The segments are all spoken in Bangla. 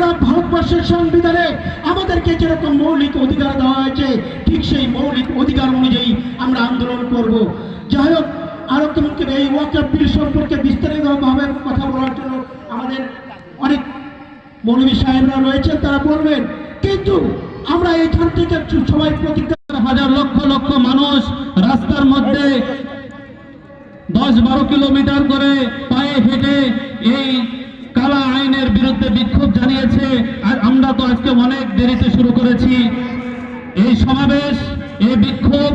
আমরা ভারতবর্ষের সংবিধানে আমাদেরকে যেরকম মৌলিক অধিকার দেওয়া হয়েছে ঠিক সেই মৌলিক অধিকার অনুযায়ী আমরা আন্দোলন করব। যাই হোক, আরো তোমাকে এই ওয়াকফ বিল সম্পর্কে বিস্তারিতভাবে কথা বলার জন্য আমাদের অনেক মৌলবী সাহেবরা রয়েছেন, তারা বলবেন। কিন্তু আমরা এইখান থেকে সবাই প্রতিজ্ঞা, হাজার লক্ষ লক্ষ মানুষ রাস্তার মধ্যে 10-12 কিলোমিটার করে পায়ে হেঁটে এই কালা আইনের বিরুদ্ধে বিক্ষোভ জানিয়েছে। আর আমরা তো আজকে অনেক দেরিতে শুরু করেছি এই সমাবেশ, এই বিক্ষোভ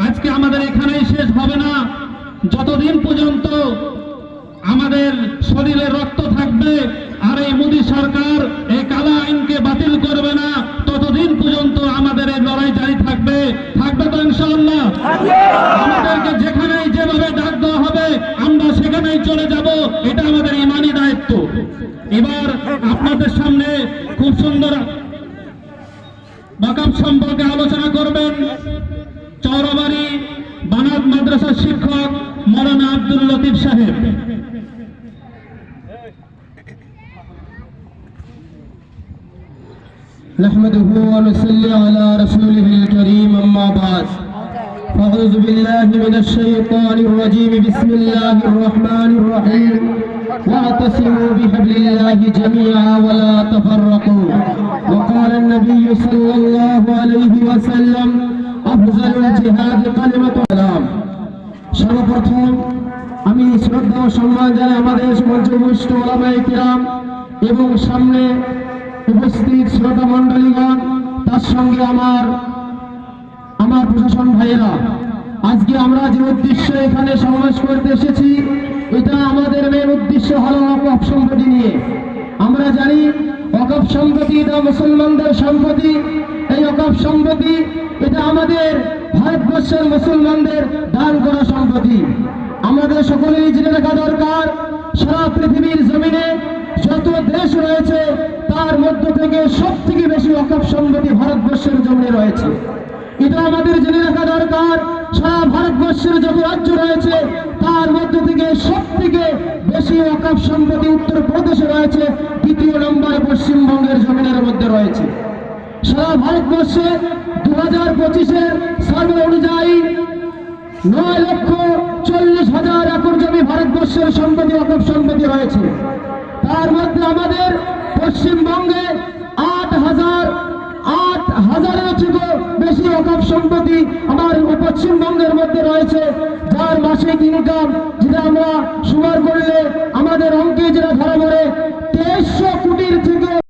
আজকে আমাদের এখানেই শেষ হবে না। যতদিন পর্যন্ত আমাদের শরীরে রক্ত থাকবে আর এই মোদী সরকার এই কালা আইনকে বাতিল করবে না, ততদিন পর্যন্ত আমাদের এই লড়াই জারি থাকবে। থাকবে তো ইনশাআল্লাহ? আমাদেরকে যেখানেই যেভাবে ডাক দেওয়া হবে আমরা সেখানেই চলে যাব, এটা আমাদের ইমানি দায়িত্ব। এবার আপনাদের সামনে খুব সুন্দর ওয়াকফ সম্পর্কে আলোচনা করবেন চৌরাবাড়ি বানাত মাদ্রাসার শিক্ষক মৌলানা আব্দুল লতিফ সাহেব। نحمده ونصلي على رسوله الكريم أما بعد فأعوذ بالله من الشيطان الرجيم بسم الله الرحمن الرحيم واعتصموا بحبل الله جميعا ولا تفرقوا وقال النبي صلى الله عليه وسلم أفضل الجهاد كلمة السلام। সর্বপ্রথম আমি শ্রদ্ধা ও সম্মান জানাই আমাদের মঞ্চভূষ্ট ওলামায়ে কিরাম এবং সামনে উপস্থিত শ্রোতা মন্ডলীগণ, তার সঙ্গে আমার প্রশাসন ভাইয়েরা। আজকে আমরা যে উদ্দেশ্যে এখানে সমাবেশ করতে এসেছি, এটা আমাদের মেন উদ্দেশ্য হলো ওয়াকফ সম্পত্তি নিয়ে। আমরা জানি ওয়াকফ সম্পত্তি এটা মুসলমানদের সম্পত্তি। এই ওয়াকফ সম্পত্তি এটা আমাদের ভারতবর্ষের মুসলমানদের দান করা সম্পত্তি। আমাদের সকলেই জেনে রাখা দরকার, সারা পৃথিবীর জমিনে যত দেশ রয়েছে তার মধ্য থেকে সবথেকে বেশি ওয়াকফ সম্পত্তি ভারতবর্ষের জমিনে রয়েছে। এটা আমাদের জেনে রাখা দরকার, সারা ভারতবর্ষের যত রাজ্য রয়েছে তার মধ্য থেকে সবথেকে বেশি ওয়াকফ সম্পত্তি উত্তরপ্রদেশে রয়েছে, দ্বিতীয় নম্বরে পশ্চিমবঙ্গের জমিনের মধ্যে রয়েছে। সারা ভারতবর্ষে 2025-এর সার্ভে অনুযায়ী 9,40,000 একর জমি ভারতবর্ষের সম্পত্তি ওয়াকফ সম্পত্তি রয়েছে। তার মধ্যে আমাদের পশ্চিমবঙ্গে 8,000-এর থেকেও বেশি ওয়াকফ সম্পত্তি আমার পশ্চিমবঙ্গের মধ্যে রয়েছে, যার মাসিক ইনকাম যেটা আমরা সুমার